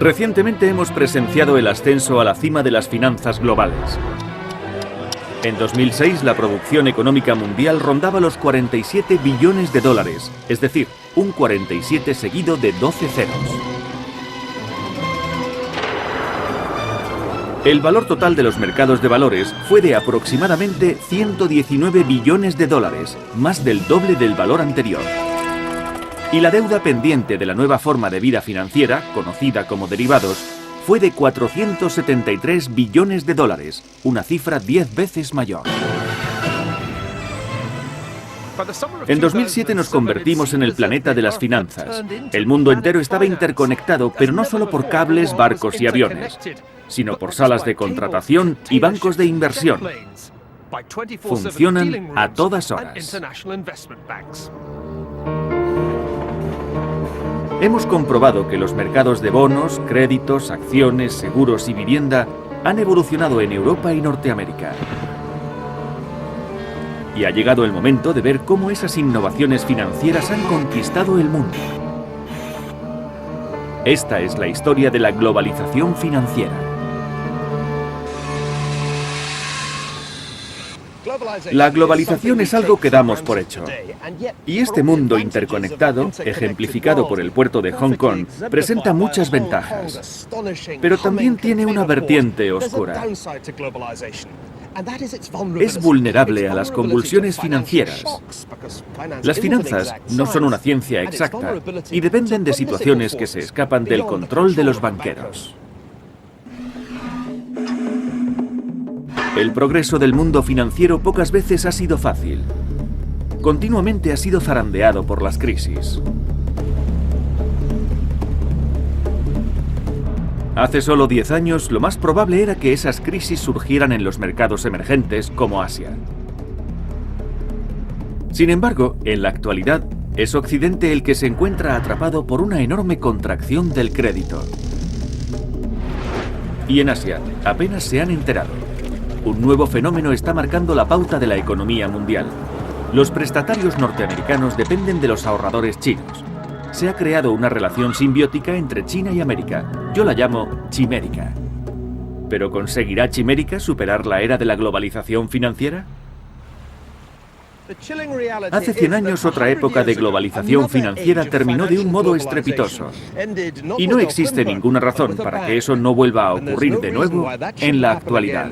Recientemente hemos presenciado el ascenso a la cima de las finanzas globales. En 2006 la producción económica mundial rondaba los 47 billones de dólares, es decir, un 47 seguido de 12 ceros. El valor total de los mercados de valores fue de aproximadamente 119 billones de dólares, más del doble del valor anterior. Y la deuda pendiente de la nueva forma de vida financiera, conocida como derivados, fue de 473 billones de dólares, una cifra 10 veces mayor. En 2007 nos convertimos en el planeta de las finanzas. El mundo entero estaba interconectado, pero no solo por cables, barcos y aviones, sino por salas de contratación y bancos de inversión. Funcionan a todas horas. Hemos comprobado que los mercados de bonos, créditos, acciones, seguros y vivienda han evolucionado en Europa y Norteamérica. Y ha llegado el momento de ver cómo esas innovaciones financieras han conquistado el mundo. Esta es la historia de la globalización financiera. La globalización es algo que damos por hecho. Y este mundo interconectado, ejemplificado por el puerto de Hong Kong, presenta muchas ventajas. Pero también tiene una vertiente oscura. Es vulnerable a las convulsiones financieras. Las finanzas no son una ciencia exacta y dependen de situaciones que se escapan del control de los banqueros. El progreso del mundo financiero pocas veces ha sido fácil. Continuamente ha sido zarandeado por las crisis. Hace solo 10 años, lo más probable era que esas crisis surgieran en los mercados emergentes como Asia. Sin embargo, en la actualidad, es Occidente el que se encuentra atrapado por una enorme contracción del crédito. Y en Asia, apenas se han enterado. Un nuevo fenómeno está marcando la pauta de la economía mundial. Los prestatarios norteamericanos dependen de los ahorradores chinos. Se ha creado una relación simbiótica entre China y América. Yo la llamo chimérica. ¿Pero conseguirá Chimérica superar la era de la globalización financiera? Hace 100 años otra época de globalización financiera terminó de un modo estrepitoso. Y no existe ninguna razón para que eso no vuelva a ocurrir de nuevo en la actualidad.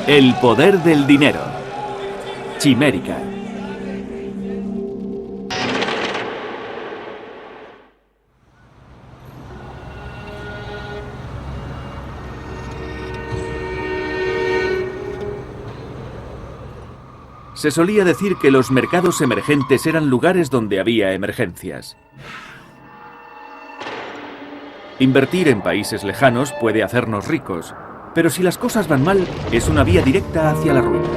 El poder del dinero. Chimérica. Se solía decir que los mercados emergentes eran lugares donde había emergencias. Invertir en países lejanos puede hacernos ricos, pero si las cosas van mal, es una vía directa hacia la ruina.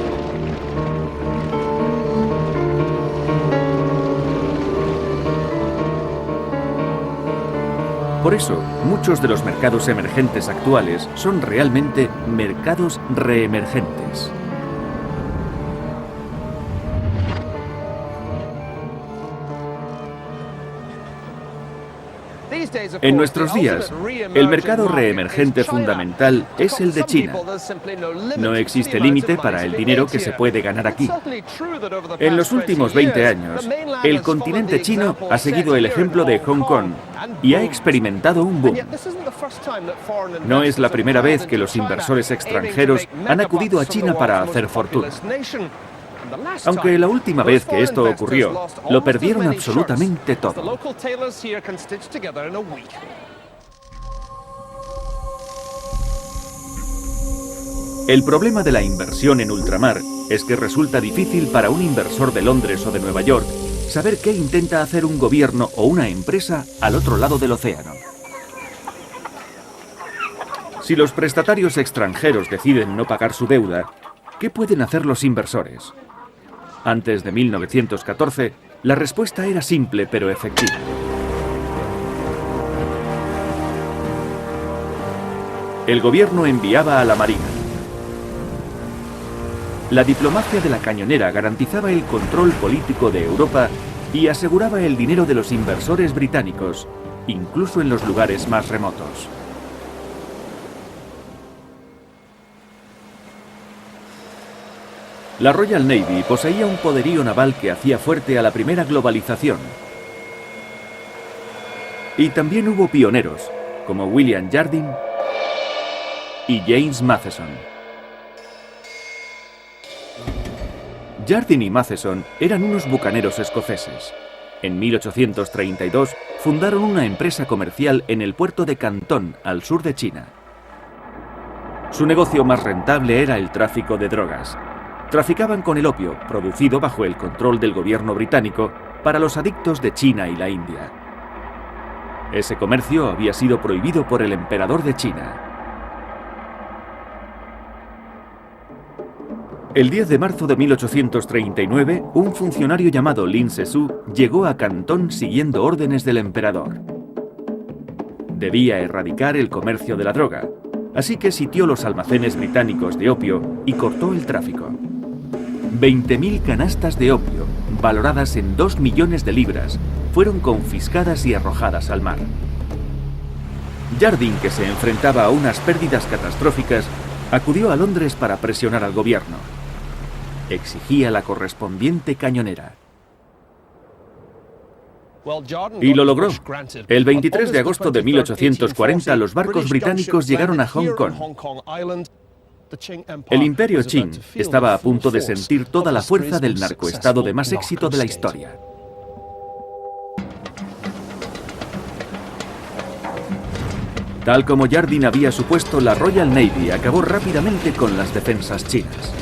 Por eso, muchos de los mercados emergentes actuales son realmente mercados reemergentes. En nuestros días, el mercado reemergente fundamental es el de China. No existe límite para el dinero que se puede ganar aquí. En los últimos 20 años, el continente chino ha seguido el ejemplo de Hong Kong y ha experimentado un boom. No es la primera vez que los inversores extranjeros han acudido a China para hacer fortuna. Aunque la última vez que esto ocurrió, lo perdieron absolutamente todo. El problema de la inversión en ultramar es que resulta difícil para un inversor de Londres o de Nueva York saber qué intenta hacer un gobierno o una empresa al otro lado del océano. Si los prestatarios extranjeros deciden no pagar su deuda, ¿qué pueden hacer los inversores? Antes de 1914, la respuesta era simple pero efectiva. El gobierno enviaba a la Marina. La diplomacia de la cañonera garantizaba el control político de Europa y aseguraba el dinero de los inversores británicos, incluso en los lugares más remotos. La Royal Navy poseía un poderío naval que hacía fuerte a la primera globalización. Y también hubo pioneros, como William Jardine y James Matheson. Jardine y Matheson eran unos bucaneros escoceses. En 1832 fundaron una empresa comercial en el puerto de Cantón, al sur de China. Su negocio más rentable era el tráfico de drogas. Traficaban con el opio, producido bajo el control del gobierno británico, para los adictos de China y la India. Ese comercio había sido prohibido por el emperador de China. El 10 de marzo de 1839, un funcionario llamado Lin Se-su llegó a Cantón siguiendo órdenes del emperador. Debía erradicar el comercio de la droga, así que sitió los almacenes británicos de opio y cortó el tráfico. 20.000 canastas de opio, valoradas en 2 millones de libras, fueron confiscadas y arrojadas al mar. Jardine, que se enfrentaba a unas pérdidas catastróficas, acudió a Londres para presionar al gobierno. Exigía la correspondiente cañonera. Y lo logró. El 23 de agosto de 1840, los barcos británicos llegaron a Hong Kong. El imperio Qing estaba a punto de sentir toda la fuerza del narcoestado de más éxito de la historia. Tal como Jardine había supuesto, la Royal Navy acabó rápidamente con las defensas chinas.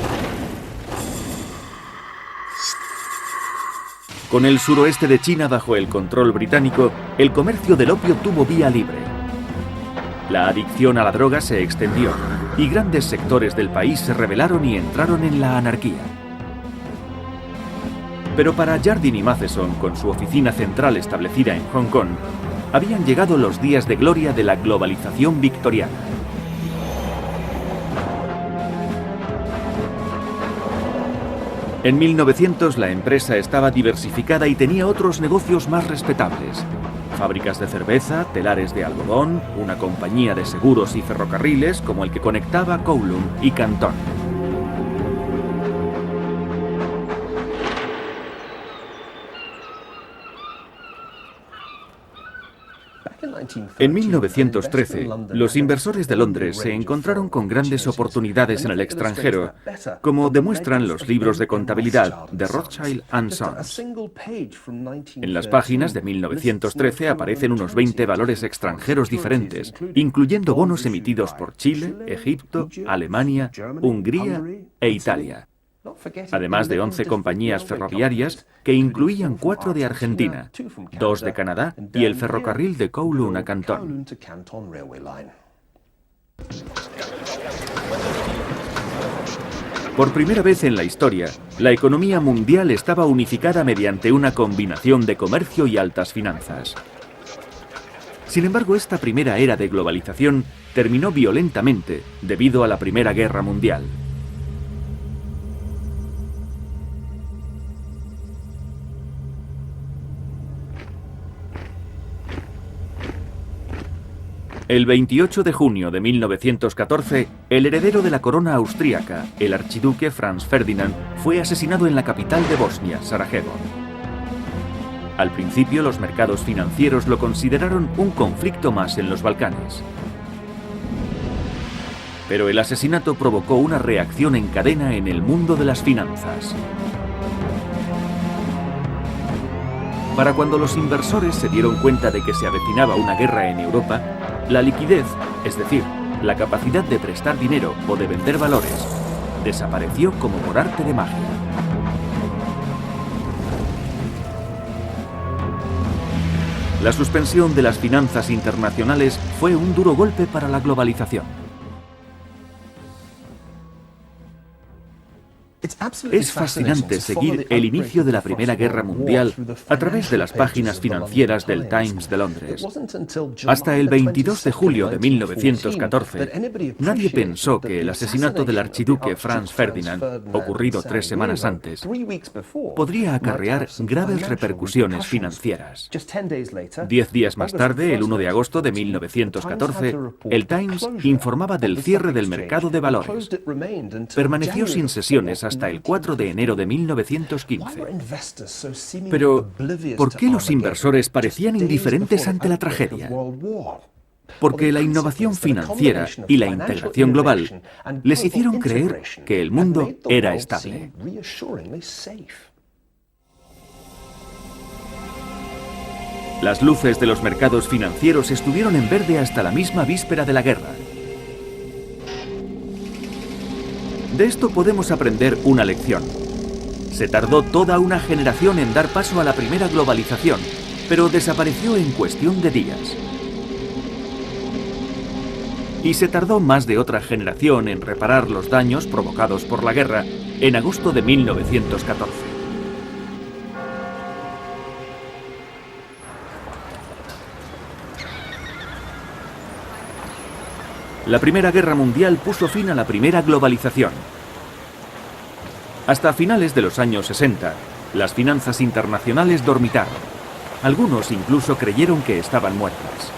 Con el suroeste de China bajo el control británico, el comercio del opio tuvo vía libre. La adicción a la droga se extendió y grandes sectores del país se rebelaron y entraron en la anarquía. Pero para Jardine y Matheson, con su oficina central establecida en Hong Kong, habían llegado los días de gloria de la globalización victoriana. En 1900 la empresa estaba diversificada y tenía otros negocios más respetables. Fábricas de cerveza, telares de algodón, una compañía de seguros y ferrocarriles como el que conectaba Kowloon y Cantón. En 1913, los inversores de Londres se encontraron con grandes oportunidades en el extranjero, como demuestran los libros de contabilidad de Rothschild & Sons. En las páginas de 1913 aparecen unos 20 valores extranjeros diferentes, incluyendo bonos emitidos por Chile, Egipto, Alemania, Hungría e Italia. Además de 11 compañías ferroviarias que incluían 4 de Argentina, 2 de Canadá y el ferrocarril de Kowloon a Cantón. Por primera vez en la historia, la economía mundial estaba unificada mediante una combinación de comercio y altas finanzas. Sin embargo, esta primera era de globalización terminó violentamente debido a la Primera Guerra Mundial. El 28 de junio de 1914, el heredero de la corona austríaca, el archiduque Franz Ferdinand, fue asesinado en la capital de Bosnia, Sarajevo. Al principio, los mercados financieros lo consideraron un conflicto más en los Balcanes. Pero el asesinato provocó una reacción en cadena en el mundo de las finanzas. Para cuando los inversores se dieron cuenta de que se avecinaba una guerra en Europa, la liquidez, es decir, la capacidad de prestar dinero o de vender valores, desapareció como por arte de magia. La suspensión de las finanzas internacionales fue un duro golpe para la globalización. Es fascinante seguir el inicio de la Primera Guerra Mundial a través de las páginas financieras del Times de Londres. Hasta el 22 de julio de 1914, nadie pensó que el asesinato del archiduque Franz Ferdinand, ocurrido 3 semanas antes, podría acarrear graves repercusiones financieras. 10 días más tarde, el 1 de agosto de 1914, el Times informaba del cierre del mercado de valores. Permaneció sin sesiones hasta el 4 de enero de 1915. Pero, ¿por qué los inversores parecían indiferentes ante la tragedia? Porque la innovación financiera y la integración global les hicieron creer que el mundo era estable. Las luces de los mercados financieros estuvieron en verde hasta la misma víspera de la guerra. De esto podemos aprender una lección. Se tardó toda una generación en dar paso a la primera globalización, pero desapareció en cuestión de días. Y se tardó más de otra generación en reparar los daños provocados por la guerra en agosto de 1914. La Primera Guerra Mundial puso fin a la primera globalización. Hasta finales de los años 60, las finanzas internacionales dormitaron. Algunos incluso creyeron que estaban muertas.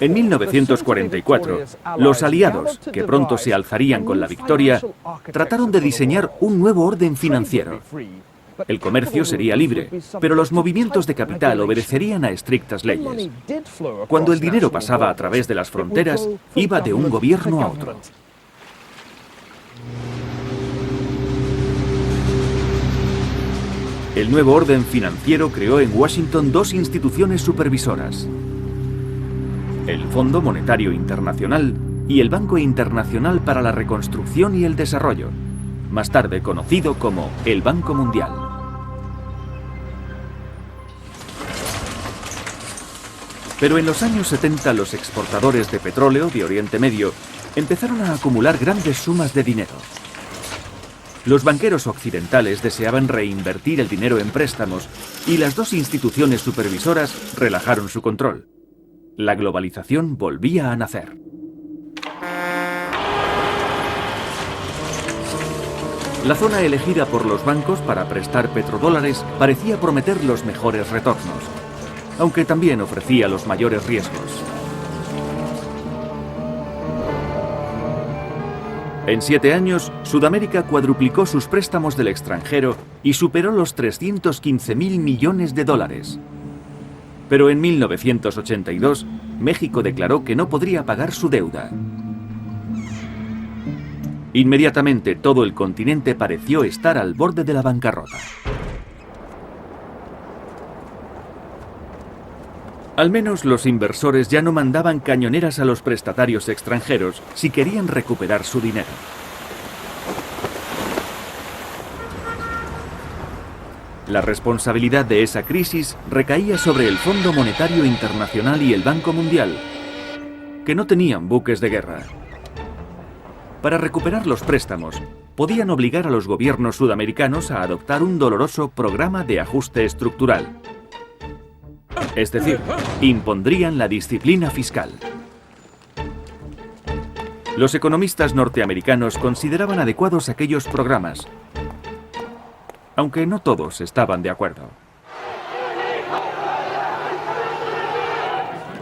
En 1944, los aliados, que pronto se alzarían con la victoria, trataron de diseñar un nuevo orden financiero. El comercio sería libre, pero los movimientos de capital obedecerían a estrictas leyes. Cuando el dinero pasaba a través de las fronteras, iba de un gobierno a otro. El nuevo orden financiero creó en Washington 2 instituciones supervisoras: el Fondo Monetario Internacional y el Banco Internacional para la Reconstrucción y el Desarrollo, más tarde conocido como el Banco Mundial. Pero en los años 70 los exportadores de petróleo de Oriente Medio empezaron a acumular grandes sumas de dinero. Los banqueros occidentales deseaban reinvertir el dinero en préstamos y las dos instituciones supervisoras relajaron su control. La globalización volvía a nacer. La zona elegida por los bancos para prestar petrodólares parecía prometer los mejores retornos, aunque también ofrecía los mayores riesgos. En 7 años, Sudamérica cuadruplicó sus préstamos del extranjero y superó los 315.000 millones de dólares. Pero en 1982, México declaró que no podría pagar su deuda. Inmediatamente todo el continente pareció estar al borde de la bancarrota. Al menos los inversores ya no mandaban cañoneras a los prestatarios extranjeros si querían recuperar su dinero. La responsabilidad de esa crisis recaía sobre el Fondo Monetario Internacional y el Banco Mundial, que no tenían buques de guerra. Para recuperar los préstamos, podían obligar a los gobiernos sudamericanos a adoptar un doloroso programa de ajuste estructural. Es decir, impondrían la disciplina fiscal. Los economistas norteamericanos consideraban adecuados aquellos programas, aunque no todos estaban de acuerdo.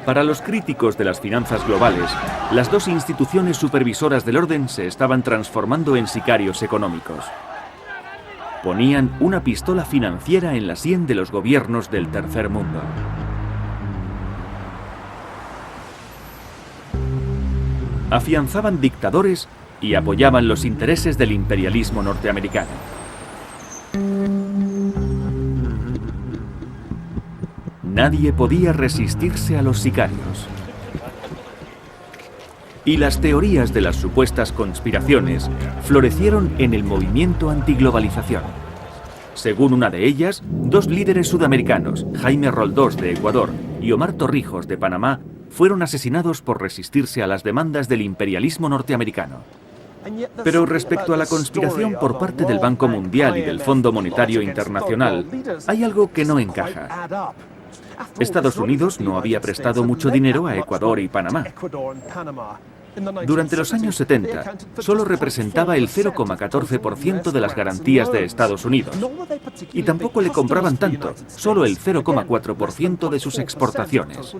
Para los críticos de las finanzas globales, las dos instituciones supervisoras del orden se estaban transformando en sicarios económicos. Ponían una pistola financiera en la sien de los gobiernos del tercer mundo. Afianzaban dictadores y apoyaban los intereses del imperialismo norteamericano. Nadie podía resistirse a los sicarios. Y las teorías de las supuestas conspiraciones florecieron en el movimiento antiglobalización. Según una de ellas, dos líderes sudamericanos, Jaime Roldós de Ecuador y Omar Torrijos de Panamá, fueron asesinados por resistirse a las demandas del imperialismo norteamericano. Pero respecto a la conspiración por parte del Banco Mundial y del Fondo Monetario Internacional, hay algo que no encaja. Estados Unidos no había prestado mucho dinero a Ecuador y Panamá. Durante los años 70, solo representaba el 0,14% de las garantías de Estados Unidos. Y tampoco le compraban tanto, solo el 0,4% de sus exportaciones.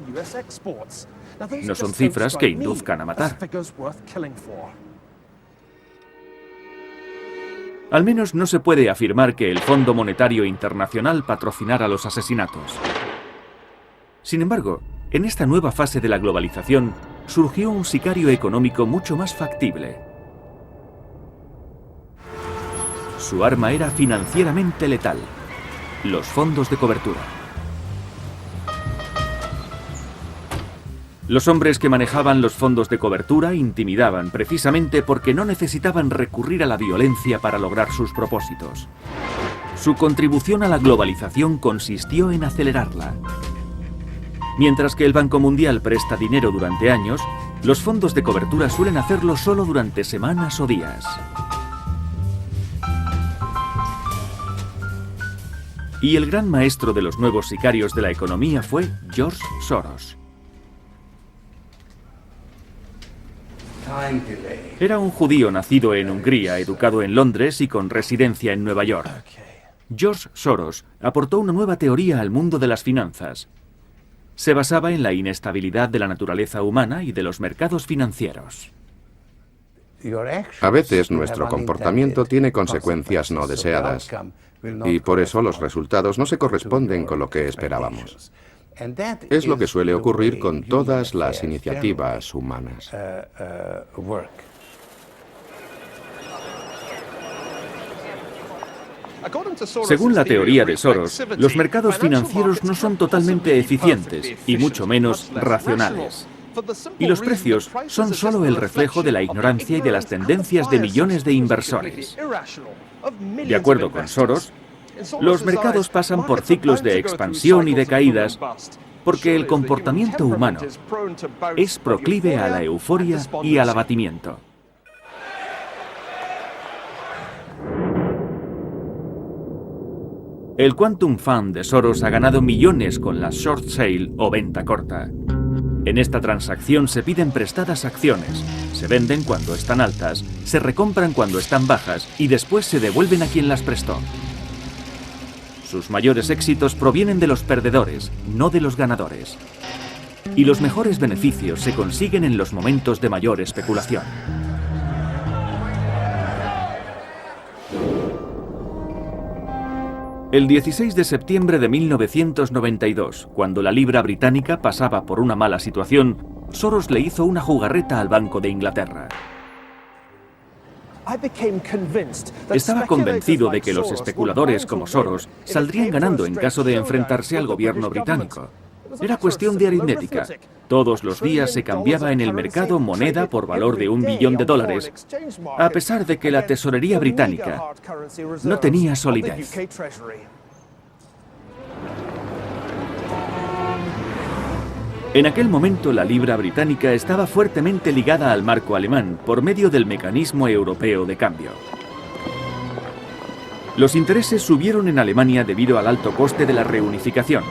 No son cifras que induzcan a matar. Al menos no se puede afirmar que el Fondo Monetario Internacional patrocinara los asesinatos. Sin embargo, en esta nueva fase de la globalización, surgió un sicario económico mucho más factible. Su arma era financieramente letal: los fondos de cobertura. Los hombres que manejaban los fondos de cobertura intimidaban precisamente porque no necesitaban recurrir a la violencia para lograr sus propósitos. Su contribución a la globalización consistió en acelerarla. Mientras que el Banco Mundial presta dinero durante años, los fondos de cobertura suelen hacerlo solo durante semanas o días. Y el gran maestro de los nuevos sicarios de la economía fue George Soros. Era un judío nacido en Hungría, educado en Londres y con residencia en Nueva York. George Soros aportó una nueva teoría al mundo de las finanzas. Se basaba en la inestabilidad de la naturaleza humana y de los mercados financieros. A veces nuestro comportamiento tiene consecuencias no deseadas y por eso los resultados no se corresponden con lo que esperábamos. Es lo que suele ocurrir con todas las iniciativas humanas. Según la teoría de Soros, los mercados financieros no son totalmente eficientes y mucho menos racionales. Y los precios son solo el reflejo de la ignorancia y de las tendencias de millones de inversores. De acuerdo con Soros, los mercados pasan por ciclos de expansión y de caídas porque el comportamiento humano es proclive a la euforia y al abatimiento. El Quantum Fund de Soros ha ganado millones con la short sale o venta corta. En esta transacción se piden prestadas acciones, se venden cuando están altas, se recompran cuando están bajas y después se devuelven a quien las prestó. Sus mayores éxitos provienen de los perdedores, no de los ganadores. Y los mejores beneficios se consiguen en los momentos de mayor especulación. El 16 de septiembre de 1992, cuando la libra británica pasaba por una mala situación, Soros le hizo una jugarreta al Banco de Inglaterra. Estaba convencido de que los especuladores como Soros saldrían ganando en caso de enfrentarse al gobierno británico. Era cuestión de aritmética. Todos los días se cambiaba en el mercado moneda por valor de $1 billón, a pesar de que la tesorería británica no tenía solidez. En aquel momento la libra británica estaba fuertemente ligada al marco alemán por medio del mecanismo europeo de cambio. Los intereses subieron en Alemania debido al alto coste de la reunificación.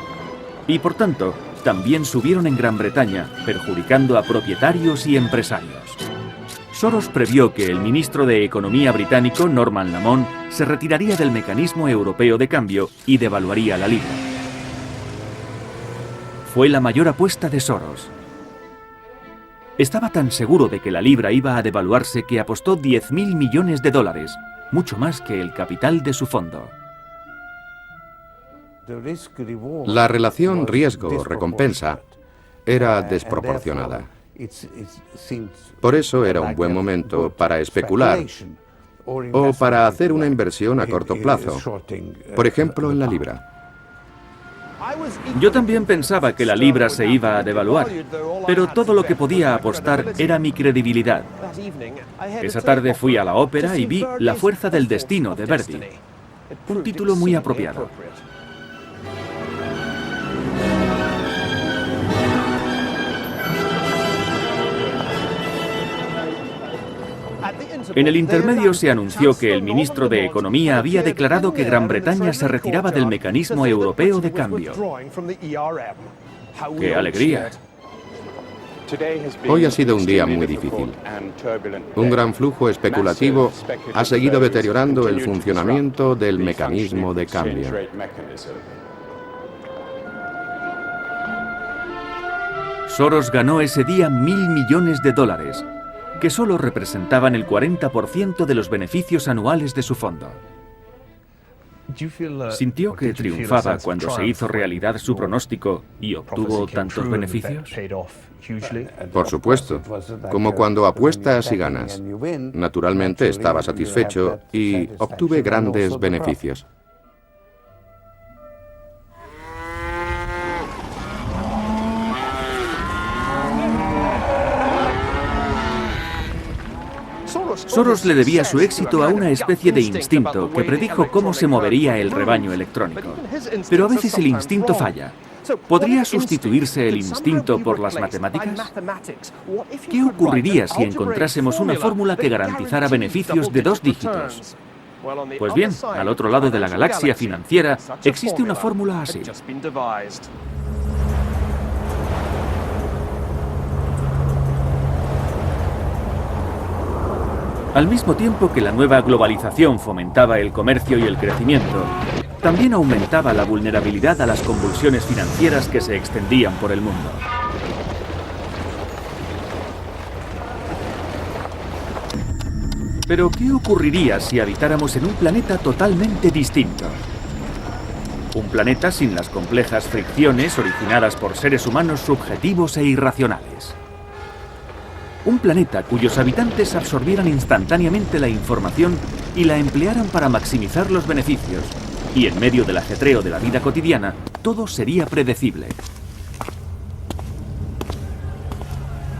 Y por tanto, también subieron en Gran Bretaña, perjudicando a propietarios y empresarios. Soros previó que el ministro de Economía británico, Norman Lamont, se retiraría del mecanismo europeo de cambio y devaluaría la libra. Fue la mayor apuesta de Soros. Estaba tan seguro de que la libra iba a devaluarse que apostó $10.000 millones, mucho más que el capital de su fondo. La relación riesgo-recompensa era desproporcionada. Por eso era un buen momento para especular o para hacer una inversión a corto plazo, por ejemplo en la libra. Yo también pensaba que la libra se iba a devaluar, pero todo lo que podía apostar era mi credibilidad. Esa tarde fui a la ópera y vi La fuerza del destino de Verdi, un título muy apropiado. En el intermedio se anunció que el ministro de Economía había declarado que Gran Bretaña se retiraba del mecanismo europeo de cambio. ¡Qué alegría! Hoy ha sido un día muy difícil. Un gran flujo especulativo ha seguido deteriorando el funcionamiento del mecanismo de cambio. Soros ganó ese día $1.000 millones, que solo representaban el 40% de los beneficios anuales de su fondo. ¿Sintió que triunfaba cuando se hizo realidad su pronóstico y obtuvo tantos beneficios? Por supuesto, como cuando apuestas y ganas. Naturalmente estaba satisfecho y obtuve grandes beneficios. Soros le debía su éxito a una especie de instinto que predijo cómo se movería el rebaño electrónico. Pero a veces el instinto falla. ¿Podría sustituirse el instinto por las matemáticas? ¿Qué ocurriría si encontrásemos una fórmula que garantizara beneficios de 2 dígitos? Pues bien, al otro lado de la galaxia financiera existe una fórmula así. Al mismo tiempo que la nueva globalización fomentaba el comercio y el crecimiento, también aumentaba la vulnerabilidad a las convulsiones financieras que se extendían por el mundo. Pero, ¿qué ocurriría si habitáramos en un planeta totalmente distinto? Un planeta sin las complejas fricciones originadas por seres humanos subjetivos e irracionales. Un planeta cuyos habitantes absorbieran instantáneamente la información y la emplearan para maximizar los beneficios. Y en medio del ajetreo de la vida cotidiana, todo sería predecible.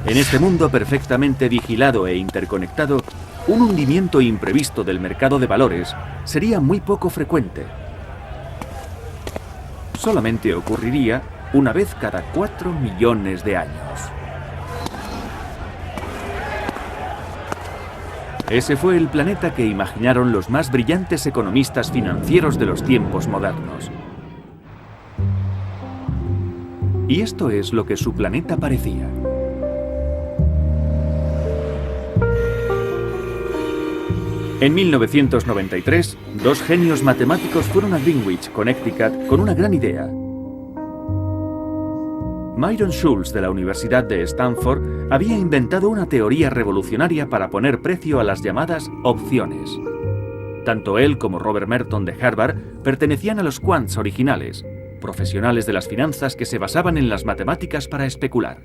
En este mundo perfectamente vigilado e interconectado, un hundimiento imprevisto del mercado de valores sería muy poco frecuente. Solamente ocurriría una vez cada 4 millones de años. Ese fue el planeta que imaginaron los más brillantes economistas financieros de los tiempos modernos. Y esto es lo que su planeta parecía. En 1993, 2 genios matemáticos fueron a Greenwich, Connecticut, con una gran idea. Myron Scholes, de la Universidad de Stanford, había inventado una teoría revolucionaria para poner precio a las llamadas opciones. Tanto él como Robert Merton de Harvard pertenecían a los quants originales, profesionales de las finanzas que se basaban en las matemáticas para especular.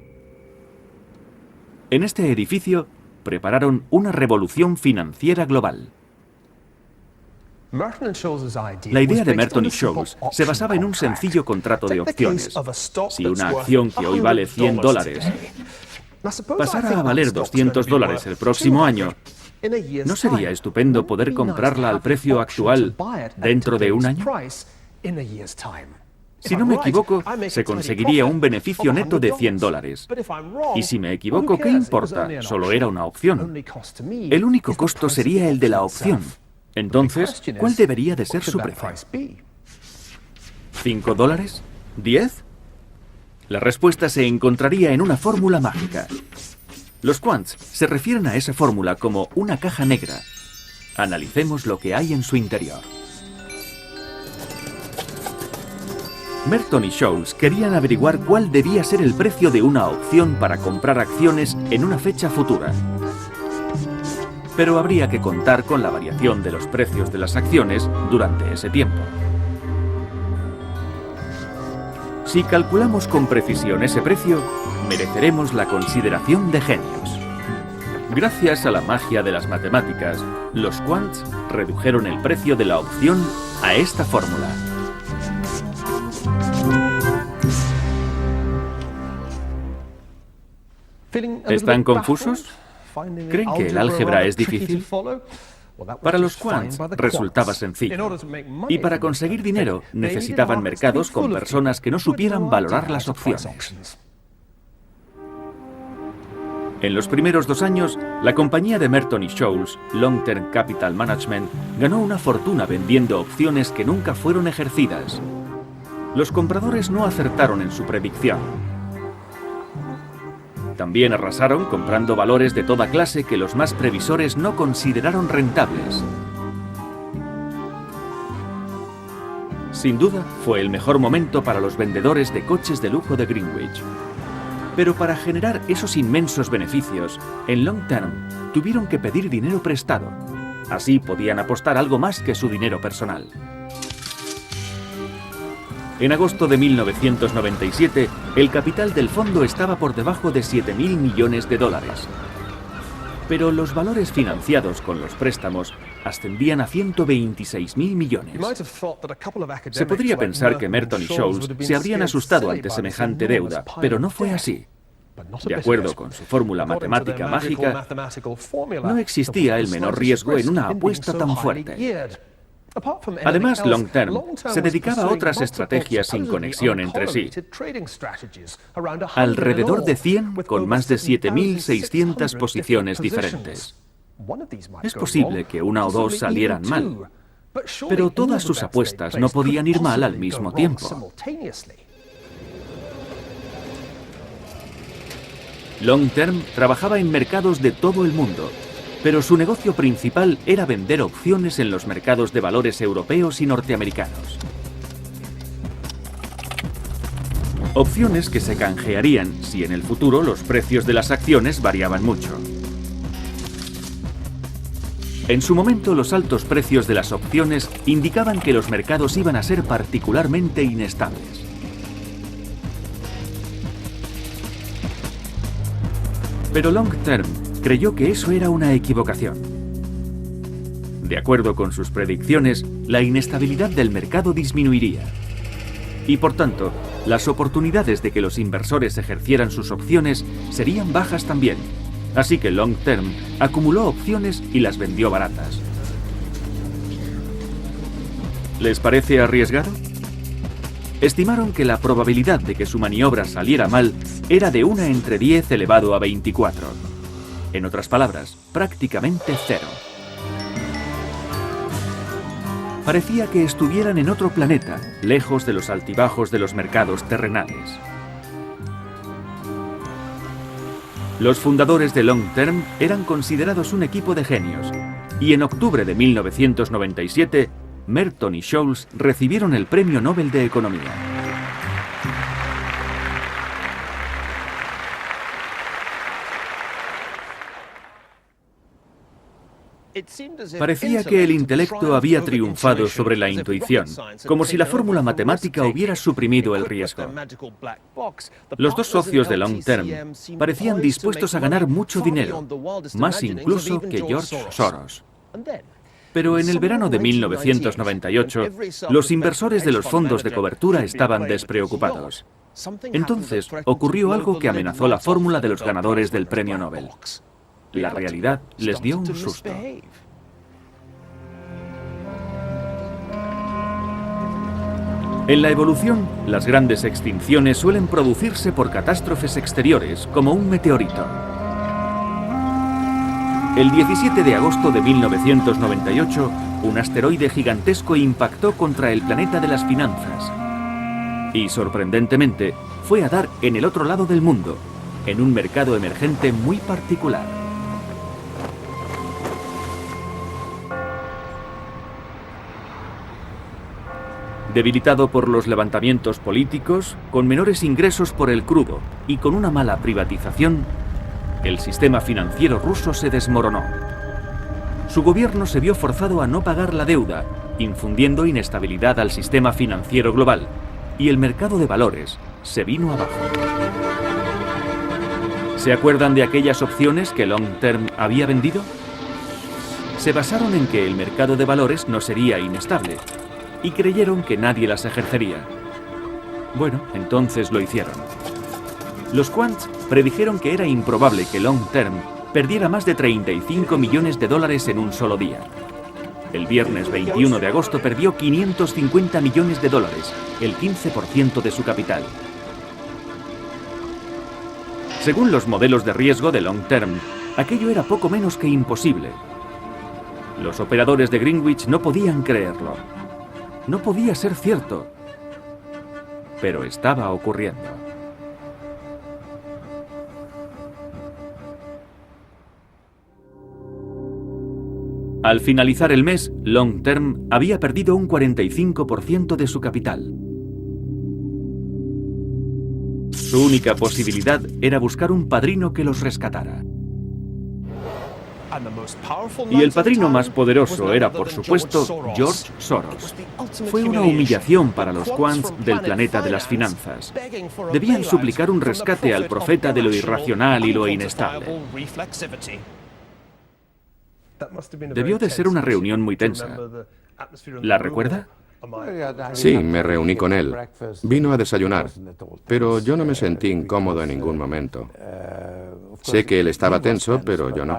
En este edificio prepararon una revolución financiera global. La idea de Merton y Scholes se basaba en un sencillo contrato de opciones. Si una acción que hoy vale $100 pasara a valer $200 el próximo año, ¿no sería estupendo poder comprarla al precio actual dentro de un año? Si no me equivoco, se conseguiría un beneficio neto de $100. Y si me equivoco, ¿qué importa? Solo era una opción. El único costo sería el de la opción. Entonces, ¿cuál debería de ser su precio? ¿$5? ¿10? La respuesta se encontraría en una fórmula mágica. Los quants se refieren a esa fórmula como una caja negra. Analicemos lo que hay en su interior. Merton y Scholes querían averiguar cuál debía ser el precio de una opción para comprar acciones en una fecha futura. Pero habría que contar con la variación de los precios de las acciones durante ese tiempo. Si calculamos con precisión ese precio, mereceremos la consideración de genios. Gracias a la magia de las matemáticas, los quants redujeron el precio de la opción a esta fórmula. ¿Están confusos? ¿Creen que el álgebra es difícil? Para los quants resultaba sencillo. Y para conseguir dinero necesitaban mercados con personas que no supieran valorar las opciones. En los primeros 2 años, la compañía de Merton y Scholes, Long Term Capital Management, ganó una fortuna vendiendo opciones que nunca fueron ejercidas. Los compradores no acertaron en su predicción. También arrasaron comprando valores de toda clase que los más previsores no consideraron rentables. Sin duda, fue el mejor momento para los vendedores de coches de lujo de Greenwich. Pero para generar esos inmensos beneficios, en Long Term tuvieron que pedir dinero prestado. Así podían apostar algo más que su dinero personal. En agosto de 1997, el capital del fondo estaba por debajo de 7.000 millones de dólares. Pero los valores financiados con los préstamos ascendían a 126.000 millones. Se podría pensar que Merton y Scholes se habrían asustado ante semejante deuda, pero no fue así. De acuerdo con su fórmula matemática mágica, no existía el menor riesgo en una apuesta tan fuerte. Además, Long Term se dedicaba a otras estrategias sin conexión entre sí. Alrededor de 100 con más de 7.600 posiciones diferentes. Es posible que una o dos salieran mal, pero todas sus apuestas no podían ir mal al mismo tiempo. Long Term trabajaba en mercados de todo el mundo, pero su negocio principal era vender opciones en los mercados de valores europeos y norteamericanos. Opciones que se canjearían si en el futuro los precios de las acciones variaban mucho. En su momento, los altos precios de las opciones indicaban que los mercados iban a ser particularmente inestables. Pero Long Term creyó que eso era una equivocación. De acuerdo con sus predicciones, la inestabilidad del mercado disminuiría. Y por tanto, las oportunidades de que los inversores ejercieran sus opciones serían bajas también. Así que Long Term acumuló opciones y las vendió baratas. ¿Les parece arriesgado? Estimaron que la probabilidad de que su maniobra saliera mal era de 1 entre 10 elevado a 24. En otras palabras, prácticamente cero. Parecía que estuvieran en otro planeta, lejos de los altibajos de los mercados terrenales. Los fundadores de Long Term eran considerados un equipo de genios, y en octubre de 1997, Merton y Scholes recibieron el Premio Nobel de Economía. Parecía que el intelecto había triunfado sobre la intuición, como si la fórmula matemática hubiera suprimido el riesgo. Los dos socios de Long Term parecían dispuestos a ganar mucho dinero, más incluso que George Soros. Pero en el verano de 1998, los inversores de los fondos de cobertura estaban despreocupados. Entonces ocurrió algo que amenazó la fórmula de los ganadores del Premio Nobel. La realidad les dio un susto. En la evolución, las grandes extinciones suelen producirse por catástrofes exteriores, como un meteorito. El 17 de agosto de 1998, un asteroide gigantesco impactó contra el planeta de las finanzas. Y, sorprendentemente, fue a dar en el otro lado del mundo, en un mercado emergente muy particular. Debilitado por los levantamientos políticos, con menores ingresos por el crudo y con una mala privatización, el sistema financiero ruso se desmoronó. Su gobierno se vio forzado a no pagar la deuda, infundiendo inestabilidad al sistema financiero global, y el mercado de valores se vino abajo. ¿Se acuerdan de aquellas opciones que Long Term había vendido? Se basaron en que el mercado de valores no sería inestable, y creyeron que nadie las ejercería. Bueno, entonces lo hicieron. Los quants predijeron que era improbable que Long Term perdiera más de 35 millones de dólares en un solo día. El viernes 21 de agosto perdió 550 millones de dólares, el 15% de su capital. Según los modelos de riesgo de Long Term, aquello era poco menos que imposible. Los operadores de Greenwich no podían creerlo. No podía ser cierto. Pero estaba ocurriendo. Al finalizar el mes, Long Term había perdido un 45% de su capital. Su única posibilidad era buscar un padrino que los rescatara. Y el padrino más poderoso era, por supuesto, George Soros. Fue una humillación para los quants del planeta de las finanzas. Debían suplicar un rescate al profeta de lo irracional y lo inestable. Debió de ser una reunión muy tensa. ¿La recuerda? Sí, me reuní con él. Vino a desayunar, pero yo no me sentí incómodo en ningún momento. Sé que él estaba tenso, pero yo no.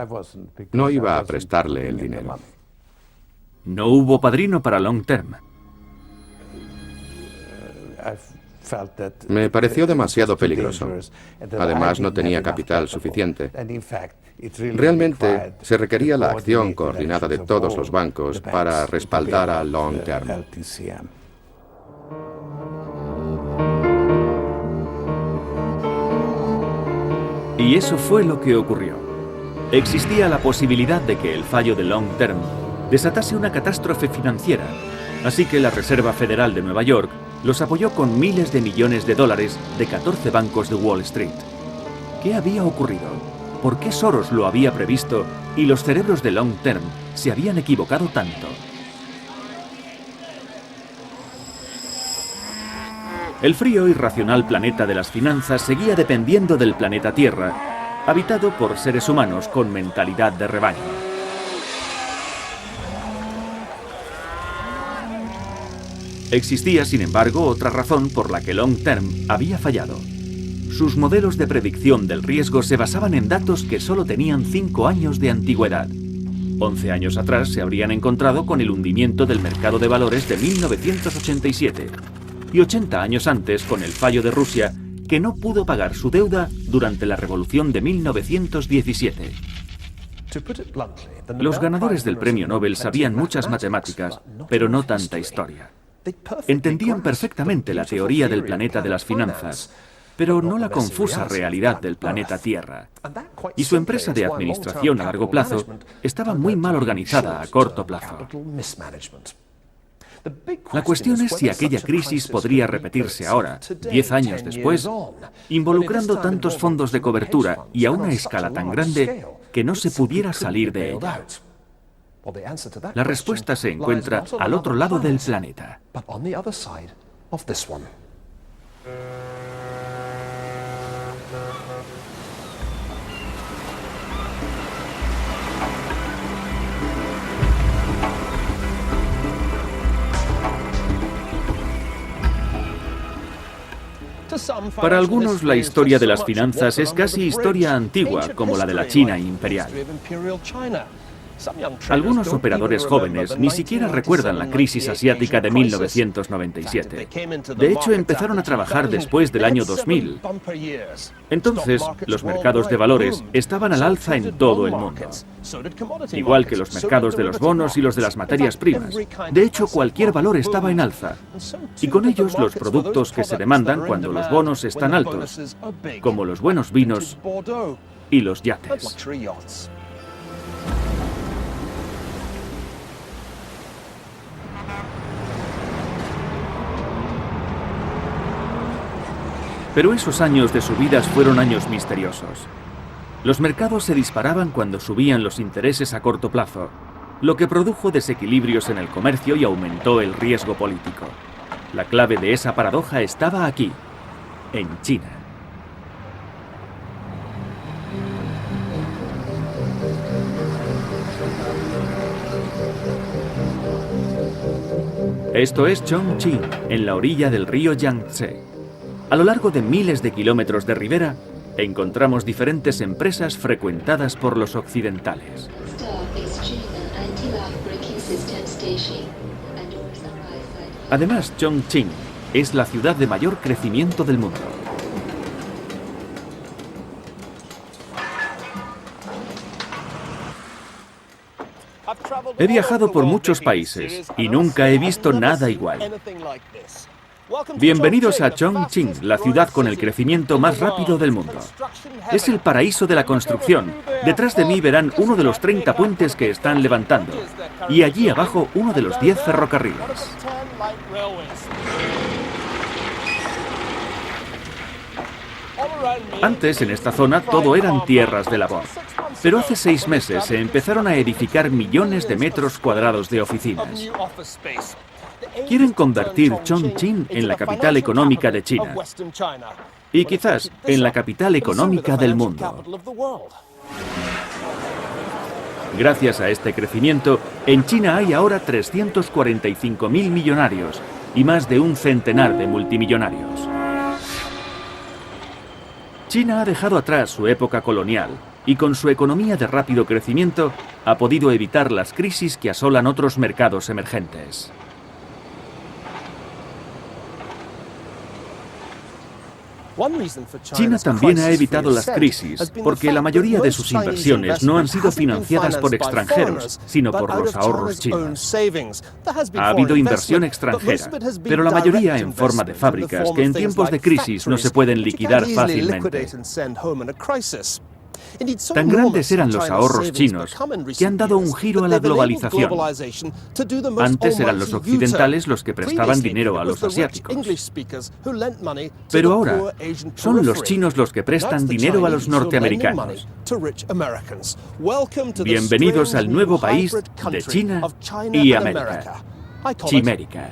No iba a prestarle el dinero. No hubo padrino para Long Term. Me pareció demasiado peligroso. Además, no tenía capital suficiente. Realmente, se requería la acción coordinada de todos los bancos para respaldar a Long Term. Y eso fue lo que ocurrió. Existía la posibilidad de que el fallo de Long Term desatase una catástrofe financiera, así que la Reserva Federal de Nueva York los apoyó con miles de millones de dólares de 14 bancos de Wall Street. ¿Qué había ocurrido? ¿Por qué Soros lo había previsto y los cerebros de Long Term se habían equivocado tanto? El frío y racional planeta de las finanzas seguía dependiendo del planeta Tierra, habitado por seres humanos con mentalidad de rebaño. Existía, sin embargo, otra razón por la que Long Term había fallado. Sus modelos de predicción del riesgo se basaban en datos que solo tenían 5 años de antigüedad. 11 años atrás se habrían encontrado con el hundimiento del mercado de valores de 1987 y 80 años antes con el fallo de Rusia, que no pudo pagar su deuda durante la Revolución de 1917. Los ganadores del premio Nobel sabían muchas matemáticas, pero no tanta historia. Entendían perfectamente la teoría del planeta de las finanzas, pero no la confusa realidad del planeta Tierra. Y su empresa de administración a largo plazo estaba muy mal organizada a corto plazo. La cuestión es si aquella crisis podría repetirse ahora, 10 años después, involucrando tantos fondos de cobertura y a una escala tan grande que no se pudiera salir de ella. La respuesta se encuentra al otro lado del planeta. Para algunos, la historia de las finanzas es casi historia antigua, como la de la China imperial. Algunos operadores jóvenes ni siquiera recuerdan la crisis asiática de 1997. De hecho, empezaron a trabajar después del año 2000. Entonces, los mercados de valores estaban al alza en todo el mundo, igual que los mercados de los bonos y los de las materias primas. De hecho, cualquier valor estaba en alza, y con ellos los productos que se demandan cuando los bonos están altos, como los buenos vinos y los yates. Pero esos años de subidas fueron años misteriosos. Los mercados se disparaban cuando subían los intereses a corto plazo, lo que produjo desequilibrios en el comercio y aumentó el riesgo político. La clave de esa paradoja estaba aquí, en China. Esto es Chongqing, en la orilla del río Yangtze. A lo largo de miles de kilómetros de ribera, encontramos diferentes empresas frecuentadas por los occidentales. Además, Chongqing es la ciudad de mayor crecimiento del mundo. He viajado por muchos países y nunca he visto nada igual. Bienvenidos a Chongqing, la ciudad con el crecimiento más rápido del mundo. Es el paraíso de la construcción. Detrás de mí verán uno de los 30 puentes que están levantando. Y allí abajo uno de los 10 ferrocarriles. Antes, en esta zona, todo eran tierras de labor. Pero hace 6 meses se empezaron a edificar millones de metros cuadrados de oficinas. Quieren convertir Chongqing en la capital económica de China. Y quizás en la capital económica del mundo. Gracias a este crecimiento, en China hay ahora 345.000 millonarios y más de un centenar de multimillonarios. China ha dejado atrás su época colonial y con su economía de rápido crecimiento ha podido evitar las crisis que asolan otros mercados emergentes. China también ha evitado las crisis porque la mayoría de sus inversiones no han sido financiadas por extranjeros, sino por los ahorros chinos. Ha habido inversión extranjera, pero la mayoría en forma de fábricas que en tiempos de crisis no se pueden liquidar fácilmente. Tan grandes eran los ahorros chinos que han dado un giro a la globalización. Antes eran los occidentales los que prestaban dinero a los asiáticos. Pero ahora son los chinos los que prestan dinero a los norteamericanos. Bienvenidos al nuevo país de China y América, Chimérica.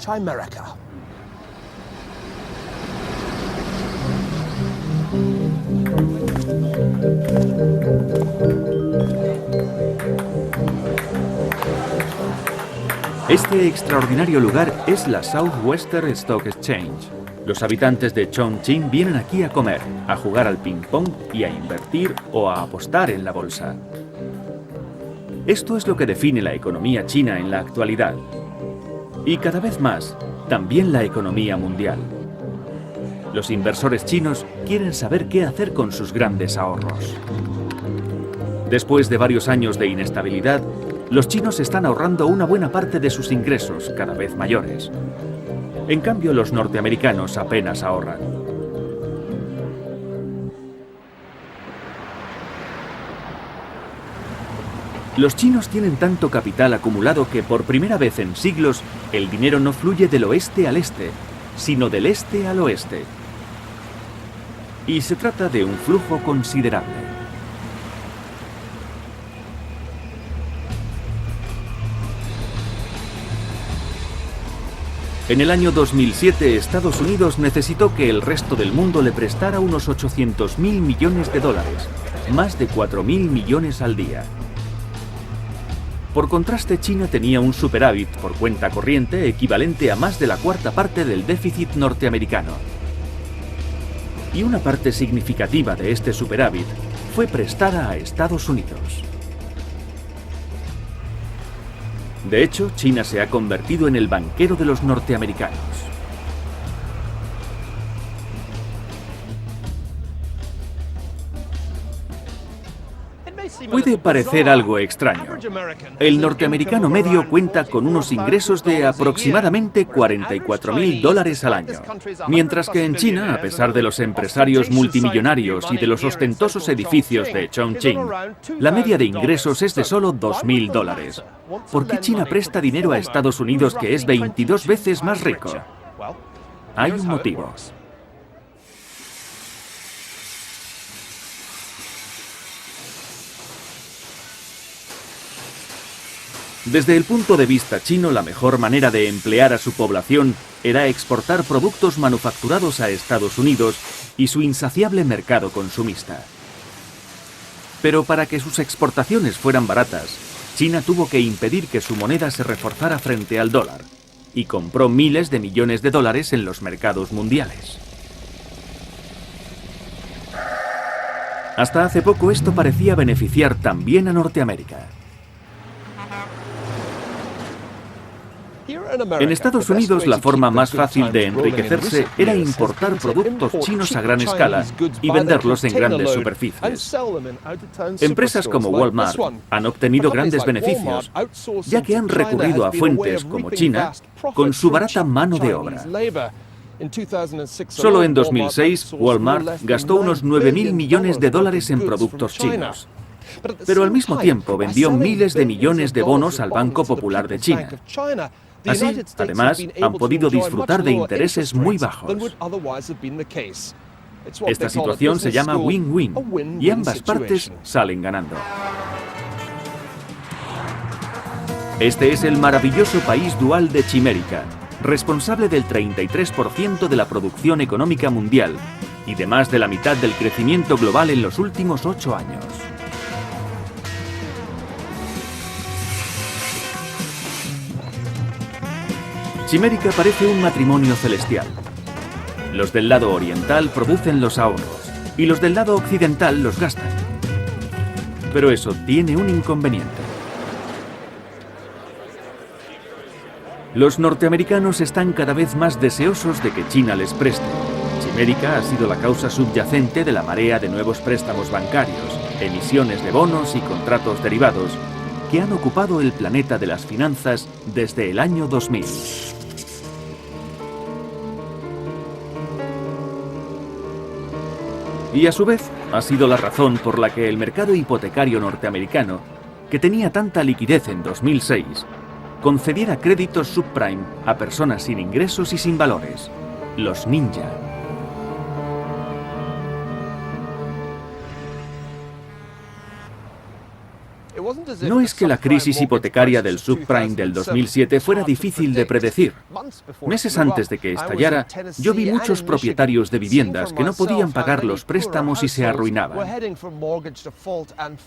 Este extraordinario lugar es la Southwestern Stock Exchange. Los habitantes de Chongqing vienen aquí a comer, a jugar al ping-pong y a invertir o a apostar en la bolsa. Esto es lo que define la economía china en la actualidad. Y cada vez más, también la economía mundial. Los inversores chinos quieren saber qué hacer con sus grandes ahorros. Después de varios años de inestabilidad, los chinos están ahorrando una buena parte de sus ingresos, cada vez mayores. En cambio, los norteamericanos apenas ahorran. Los chinos tienen tanto capital acumulado que por primera vez en siglos el dinero no fluye del oeste al este, sino del este al oeste. Y se trata de un flujo considerable. En el año 2007, Estados Unidos necesitó que el resto del mundo le prestara unos 800.000 millones de dólares, más de 4.000 millones al día. Por contraste, China tenía un superávit por cuenta corriente equivalente a más de la cuarta parte del déficit norteamericano. Y una parte significativa de este superávit fue prestada a Estados Unidos. De hecho, China se ha convertido en el banquero de los norteamericanos. Puede parecer algo extraño. El norteamericano medio cuenta con unos ingresos de aproximadamente $44.000 al año, mientras que en China, a pesar de los empresarios multimillonarios y de los ostentosos edificios de Chongqing, la media de ingresos es de solo $2.000. ¿Por qué China presta dinero a Estados Unidos, que es 22 veces más rico? Hay un motivo. Desde el punto de vista chino, la mejor manera de emplear a su población era exportar productos manufacturados a Estados Unidos y su insaciable mercado consumista. Pero para que sus exportaciones fueran baratas, China tuvo que impedir que su moneda se reforzara frente al dólar y compró miles de millones de dólares en los mercados mundiales. Hasta hace poco esto parecía beneficiar también a Norteamérica. En Estados Unidos, la forma más fácil de enriquecerse era importar productos chinos a gran escala y venderlos en grandes superficies. Empresas como Walmart han obtenido grandes beneficios, ya que han recurrido a fuentes como China con su barata mano de obra. Solo en 2006, Walmart gastó unos 9.000 millones de dólares en productos chinos. Pero al mismo tiempo vendió miles de millones de bonos al Banco Popular de China. Así, además, han podido disfrutar de intereses muy bajos. Esta situación se llama win-win y ambas partes salen ganando. Este es el maravilloso país dual de Chimérica, responsable del 33% de la producción económica mundial y de más de la mitad del crecimiento global en los últimos 8 años. Chimérica parece un matrimonio celestial. Los del lado oriental producen los ahorros y los del lado occidental los gastan. Pero eso tiene un inconveniente. Los norteamericanos están cada vez más deseosos de que China les preste. Chimérica ha sido la causa subyacente de la marea de nuevos préstamos bancarios, emisiones de bonos y contratos derivados que han ocupado el planeta de las finanzas desde el año 2000. Y a su vez, ha sido la razón por la que el mercado hipotecario norteamericano, que tenía tanta liquidez en 2006, concediera créditos subprime a personas sin ingresos y sin valores, los ninja. No es que la crisis hipotecaria del subprime del 2007 fuera difícil de predecir. Meses antes de que estallara, yo vi muchos propietarios de viviendas que no podían pagar los préstamos y se arruinaban.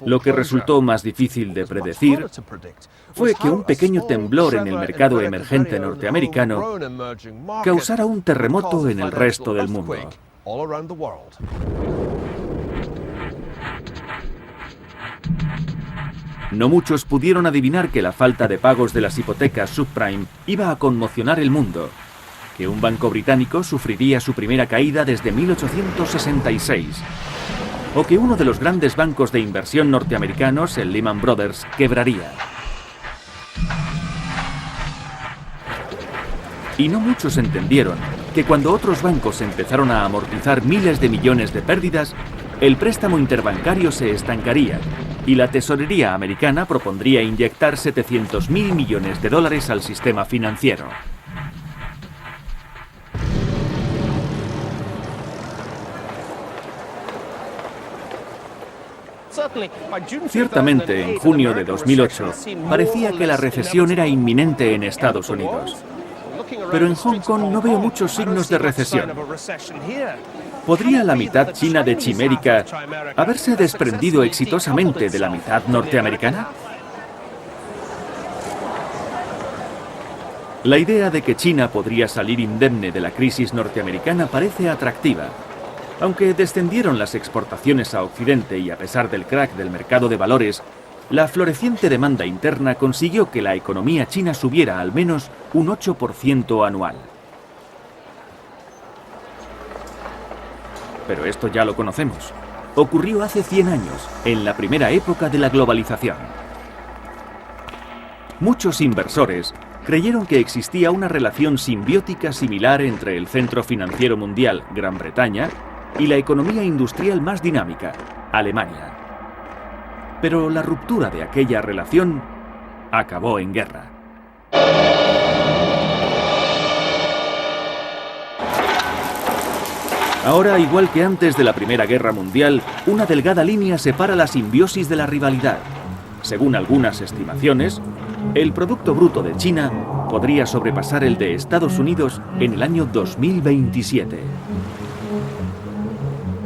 Lo que resultó más difícil de predecir fue que un pequeño temblor en el mercado emergente norteamericano causara un terremoto en el resto del mundo. No muchos pudieron adivinar que la falta de pagos de las hipotecas subprime iba a conmocionar el mundo, que un banco británico sufriría su primera caída desde 1866, o que uno de los grandes bancos de inversión norteamericanos, el Lehman Brothers, quebraría. Y no muchos entendieron que cuando otros bancos empezaron a amortizar miles de millones de pérdidas, el préstamo interbancario se estancaría y la tesorería americana propondría inyectar 700.000 millones de dólares al sistema financiero. Ciertamente, en junio de 2008, parecía que la recesión era inminente en Estados Unidos. Pero en Hong Kong no veo muchos signos de recesión. ¿Podría la mitad china de Chimérica haberse desprendido exitosamente de la mitad norteamericana? La idea de que China podría salir indemne de la crisis norteamericana parece atractiva. Aunque descendieron las exportaciones a Occidente y a pesar del crack del mercado de valores, la floreciente demanda interna consiguió que la economía china subiera al menos un 8% anual. Pero esto ya lo conocemos. Ocurrió hace 100 años, en la primera época de la globalización. Muchos inversores creyeron que existía una relación simbiótica similar entre el centro financiero mundial, Gran Bretaña, y la economía industrial más dinámica, Alemania. Pero la ruptura de aquella relación acabó en guerra. Ahora, igual que antes de la Primera Guerra Mundial, una delgada línea separa la simbiosis de la rivalidad. Según algunas estimaciones, el Producto Bruto de China podría sobrepasar el de Estados Unidos en el año 2027.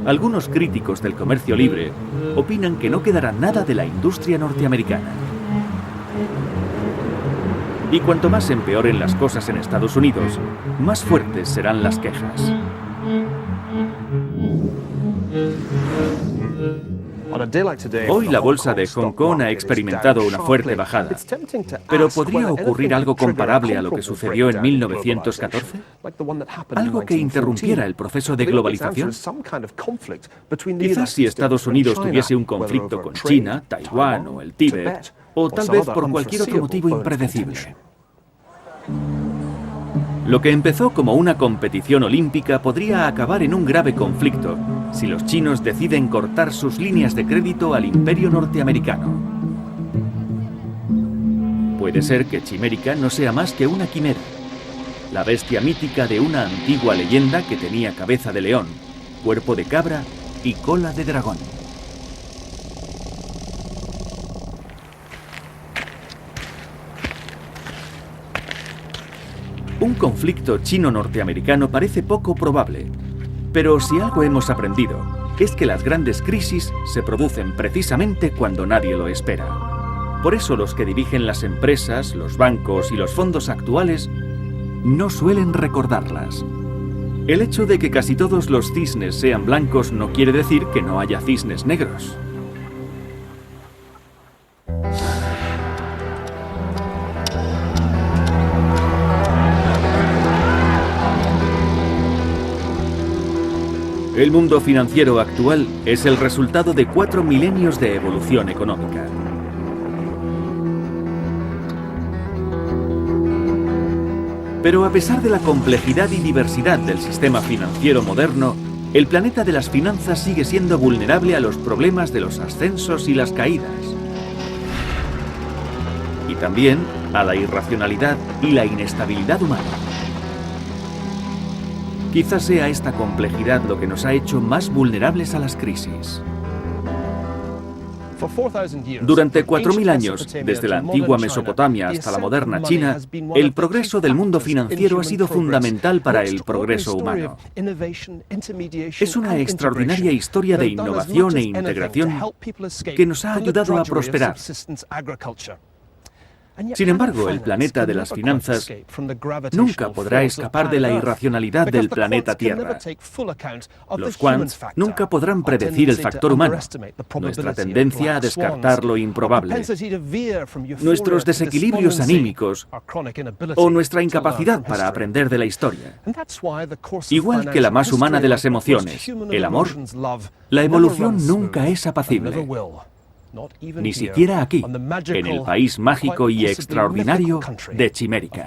Algunos críticos del comercio libre opinan que no quedará nada de la industria norteamericana. Y cuanto más empeoren las cosas en Estados Unidos, más fuertes serán las quejas. Hoy la bolsa de Hong Kong ha experimentado una fuerte bajada, pero ¿podría ocurrir algo comparable a lo que sucedió en 1914? ¿Algo que interrumpiera el proceso de globalización? Quizás si Estados Unidos tuviese un conflicto con China, Taiwán o el Tíbet, o tal vez por cualquier otro motivo impredecible. Lo que empezó como una competición olímpica podría acabar en un grave conflicto si los chinos deciden cortar sus líneas de crédito al imperio norteamericano. Puede ser que Chimérica no sea más que una quimera, la bestia mítica de una antigua leyenda que tenía cabeza de león, cuerpo de cabra y cola de dragón. Un conflicto chino-norteamericano parece poco probable, pero si algo hemos aprendido es que las grandes crisis se producen precisamente cuando nadie lo espera. Por eso los que dirigen las empresas, los bancos y los fondos actuales no suelen recordarlas. El hecho de que casi todos los cisnes sean blancos no quiere decir que no haya cisnes negros. El mundo financiero actual es el resultado de 4 milenios de evolución económica. Pero a pesar de la complejidad y diversidad del sistema financiero moderno, el planeta de las finanzas sigue siendo vulnerable a los problemas de los ascensos y las caídas. Y también a la irracionalidad y la inestabilidad humana. Quizás sea esta complejidad lo que nos ha hecho más vulnerables a las crisis. Durante 4.000 años, desde la antigua Mesopotamia hasta la moderna China, el progreso del mundo financiero ha sido fundamental para el progreso humano. Es una extraordinaria historia de innovación e integración que nos ha ayudado a prosperar. Sin embargo, el planeta de las finanzas nunca podrá escapar de la irracionalidad del planeta Tierra. Los quants nunca podrán predecir el factor humano, nuestra tendencia a descartar lo improbable, nuestros desequilibrios anímicos o nuestra incapacidad para aprender de la historia. Igual que la más humana de las emociones, el amor, la evolución nunca es apacible. Ni siquiera aquí, en el país mágico y extraordinario de Chimérica.